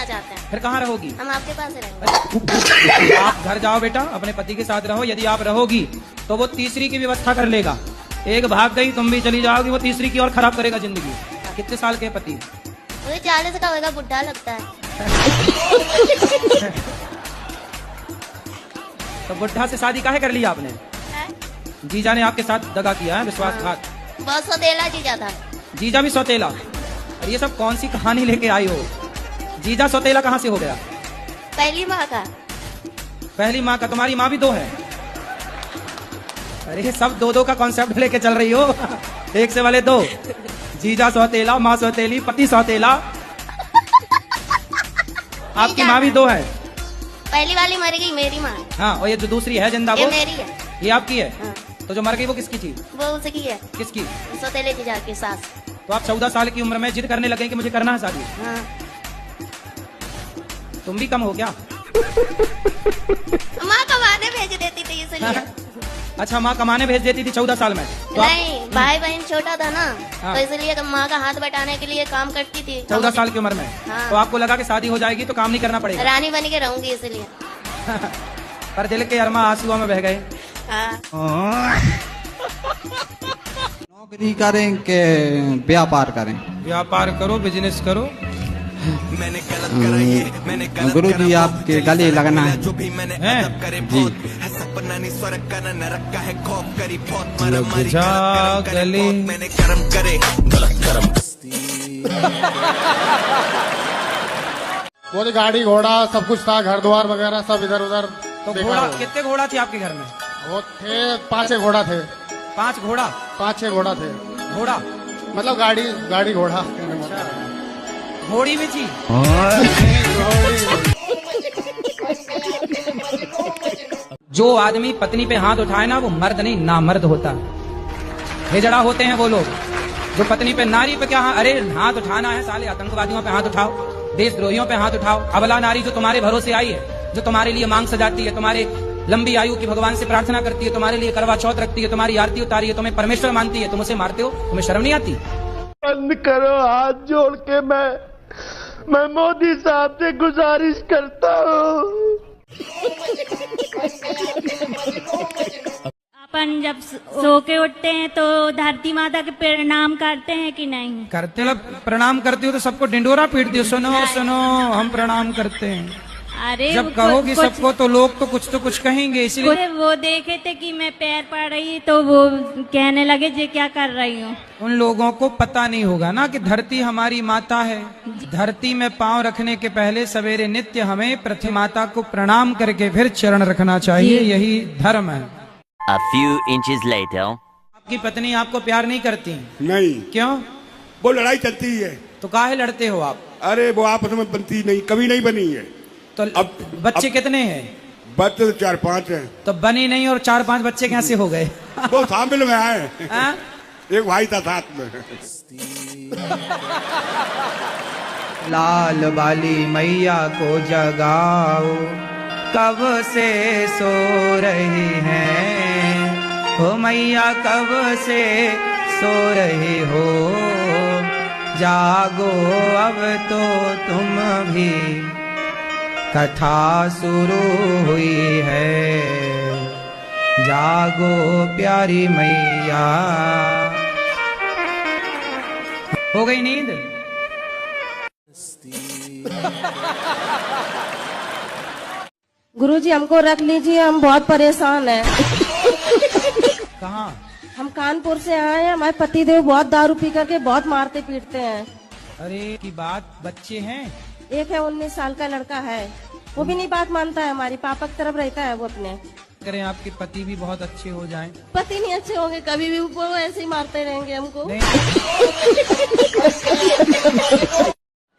चाहते हैं। फिर कहाँ रहोगी? हम आपके पास रहेंगे। आप घर जाओ बेटा, अपने पति के साथ रहो। यदि आप रहोगी तो वो तीसरी की व्यवस्था कर लेगा। एक भाग गई, तुम भी चली जाओगी, वो तीसरी की और खराब करेगा जिंदगी। कितने साल के पति? मुझे 40 का होगा, बुढ़ा लगता है। तो बुढ़ा से शादी काहे कर ली आपने? जीजा ने आपके साथ दगा किया है, विश्वासघात। बहुत सौतेला जीजा था। जीजा भी सौतेला? और ये सब कौन सी कहानी लेके आई हो? जीजा सौतेला कहाँ से हो गया? पहली माँ का। पहली माँ का? तुम्हारी माँ भी दो है? अरे सब दो का कॉन्सेप्ट लेके चल रही हो। एक से वाले दो। जीजा सौतेला, माँ सौतेली, पति सौतेला। आपकी माँ भी दो है? पहली वाली मर गई, मेरी माँ। हाँ, और ये जो दूसरी है जिंदा, ये वो मेरी है। ये आपकी है? हाँ। तो जो मर गई वो किसकी थी? वो उसकी है। किसकी? सौतेले जीजा की सास। तो आप 14 साल की उम्र में जिद करने लगे कि मुझे करना है शादी। हाँ। तुम भी कम हो क्या? माँ कमाने भेज देती थी इसलिए। अच्छा, माँ कमाने भेज देती थी 14 साल में? तो नहीं, भाई बहन छोटा था ना, हाँ। तो इसलिए माँ का हाथ बटाने के लिए काम करती थी। 14 साल की उम्र में? हाँ। तो आपको लगा कि शादी हो जाएगी तो काम नहीं करना पड़ेगा? रानी बन के रहूंगी इसलिए। पर दिल के अरमा आंसुओं में बह गए। हाँ। नौकरी करें कि व्यापार करें? व्यापार करो, बिजनेस करो। मैंने गलत करा ये, मैंने गलत गुरु जी आपके गले लगना है। जो भी मैंने हैं? अदब करे जी। बहुत है, सपना नहीं स्वर्ग का न रखा है, खौफ करी बहुत मारा लग मारी जा गलत करे गले। बहुत, मैंने कर्म करे गलत कर्म। वो गाड़ी घोड़ा सब कुछ था, घर द्वार वगैरह सब इधर उधर। तो देखा घोड़ा, होगा। कितने घोड़ा थे आपके घर में? वो थे 5-6 घोड़ा थे। 5 घोड़ा? 5-6 घोड़ा थे, घोड़ा मतलब गाड़ी घोड़ा। घोड़ी भी थी? जो आदमी पत्नी पे हाथ उठाए ना, वो मर्द नहीं नामर्द होता। हिजड़ा होते हैं वो लोग जो पत्नी पे, नारी पे क्या अरे हाथ उठाना है साले, आतंकवादियों पे हाथ उठाओ, देशद्रोहियों पे हाथ उठाओ। अबला नारी जो तुम्हारे भरोसे आई है, जो तुम्हारे लिए मांग सजाती है, तुम्हारे लंबी आयु की भगवान से प्रार्थना करती है, तुम्हारे लिए करवा चौथ रखती है, तुम्हारी आरती उतारी है, तुम्हें परमेश्वर मानती है, तुम उसे मारते हो, तुम्हें शर्म नहीं आती? बंद करो, हाथ जोड़ के मैं मोदी साहब से गुजारिश करता हूँ। अपन जब सो के उठते हैं तो धरती माता के प्रणाम करते हैं कि नहीं? करते हो? प्रणाम करती हो तो सबको डिंडोरा पीटती हो, सुनो सुनो हम प्रणाम करते हैं। अरे जब कहोगी सबको तो लोग तो कुछ कहेंगे, इसलिए। वो देखे थे कि मैं पैर पड़ रही तो वो कहने लगे जे क्या कर रही हूँ। उन लोगों को पता नहीं होगा ना कि धरती हमारी माता है। धरती में पांव रखने के पहले सवेरे नित्य हमें पृथ्वी माता को प्रणाम करके फिर चरण रखना चाहिए, यही धर्म है। A few inches later. आपकी पत्नी आपको प्यार नहीं करती? नहीं। क्यों? वो लड़ाई चलती है। तो काहे लड़ते हो आप? अरे वो आपस में बनती नहीं, कभी नहीं बनी है। तो अब बच्चे कितने हैं? बच्चे तो 4-5 हैं। तो बनी नहीं और 4-5 बच्चे कैसे हो गए? वो शामिल में आए। हाँ? एक भाई था साथ में। लाल बाली मैया को जगाओ, कब से सो रही हैं, हो मैया कब से सो रही हो, जागो अब तो तुम भी, कथा शुरू हुई है, जागो प्यारी मैया। हो गई नींद? गुरुजी हमको रख लीजिए, हम बहुत परेशान हैं। कहाँ? हम कानपुर से आए हैं, हमारे पतिदेव बहुत दारू पी करके बहुत मारते पीटते हैं। अरे की बात, बच्चे हैं? एक है 19 साल का लड़का है, वो भी नहीं बात मानता है, हमारी पापा की तरफ रहता है वो अपने। करें आपके पति भी बहुत अच्छे हो जाएं। पति नहीं अच्छे होंगे कभी भी, वो ऐसे ही मारते रहेंगे हमको।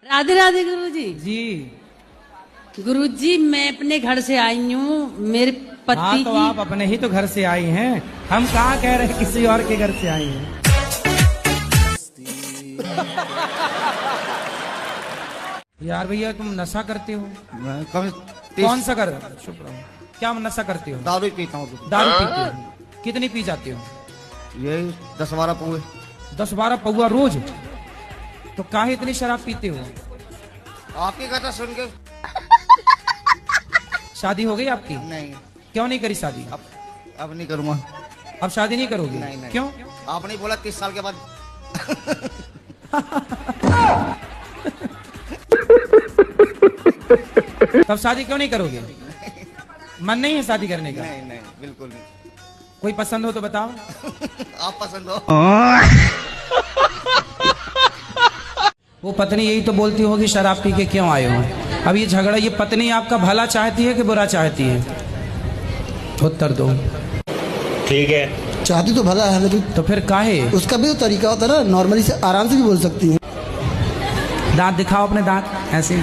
राधे राधे गुरुजी। जी गुरुजी मैं अपने घर से आई हूँ, मेरे पति हाँ, तो आप अपने ही तो घर से आई हैं, हम कहाँ कह रहे हैं किसी और के घर से आई हैं। यार भैया तुम नशा करते हो? कौन सा कर? चुप रहो। क्या नशा करते हो? दारू पीता हूँ। दारू पीते हो? कितनी पी जाते हो? ये 10-12 पौए। 10-12 पौआ रोज? तो काहे इतनी शराब पीते हो? आपकी कथा सुन के शादी हो गई आपकी? नहीं, क्यों नहीं करी शादी? अब नहीं करूँगा। अब शादी नहीं करोगी? नहीं। क्यों? आपने बोला 30 साल के बाद। तब शादी क्यों नहीं करोगे? मन नहीं है शादी करने का? नहीं, बिल्कुल नहीं। कोई पसंद हो तो बताओ। आप पसंद हो? वो पत्नी यही तो बोलती होगी शराब पी के क्यों आए हो? अब ये झगड़ा, ये पत्नी आपका भला चाहती है कि बुरा चाहती है? उत्तर दो। ठीक है, चाहती तो भला है लेकिन तो फिर काहे? उसका भी तो तरीका होता है ना, नॉर्मली से आराम से भी बोल सकती है। दांत दिखाओ अपने, दांत ऐसे।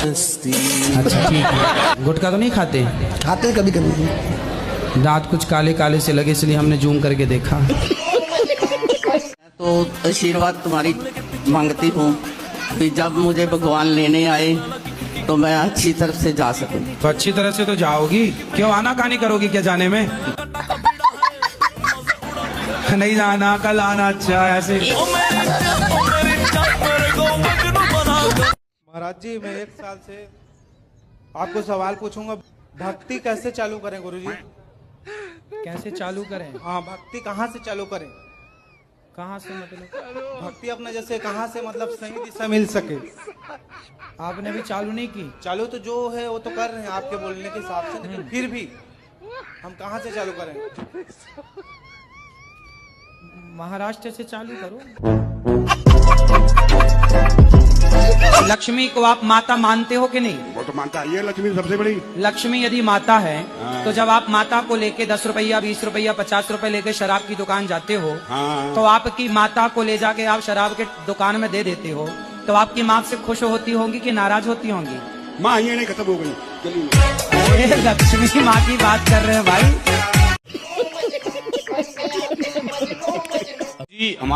अच्छा ठीक है। गुटखा तो नहीं खाते? खाते कभी कभी। दांत कुछ काले काले से लगे इसलिए हमने जूम करके देखा। तो आशीर्वाद तुम्हारी मांगती हूँ कि जब मुझे भगवान लेने आए तो मैं अच्छी तरफ से जा सकूं। तो अच्छी तरह से तो जाओगी, क्यों आना कहानी करोगी क्या जाने में? नहीं जाना, कल आना। अच्छा ऐसे। महाराज जी, मैं 1 साल से आपको सवाल पूछूंगा, भक्ति कैसे चालू करें गुरुजी? कैसे चालू करें? हाँ, भक्ति कहाँ से चालू करें? कहाँ से मतलब? भक्ति अपना जैसे कहाँ से मतलब सही दिशा मिल सके? आपने भी चालू नहीं की? चालू तो जो है वो तो कर रहे हैं आपके बोलने के हिसाब से, लेकिन फिर भी हम कहाँ से चालू करें? महाराष्ट्र से चालू करो। लक्ष्मी को आप माता मानते हो कि नहीं? वो तो मानता है, ये लक्ष्मी सबसे बड़ी। लक्ष्मी यदि माता है तो जब आप माता को लेके 10 रुपया, 20 रुपया, 50 रुपए लेके शराब की दुकान जाते हो, तो आपकी माता को ले जाके आप शराब के दुकान में दे देते हो, तो आपकी माँ से खुश होती होंगी कि नाराज होती होंगी? माँ ये नहीं खत्म हो गई। चलिए, लक्ष्मी माँ की बात कर रहे हैं भाई। जी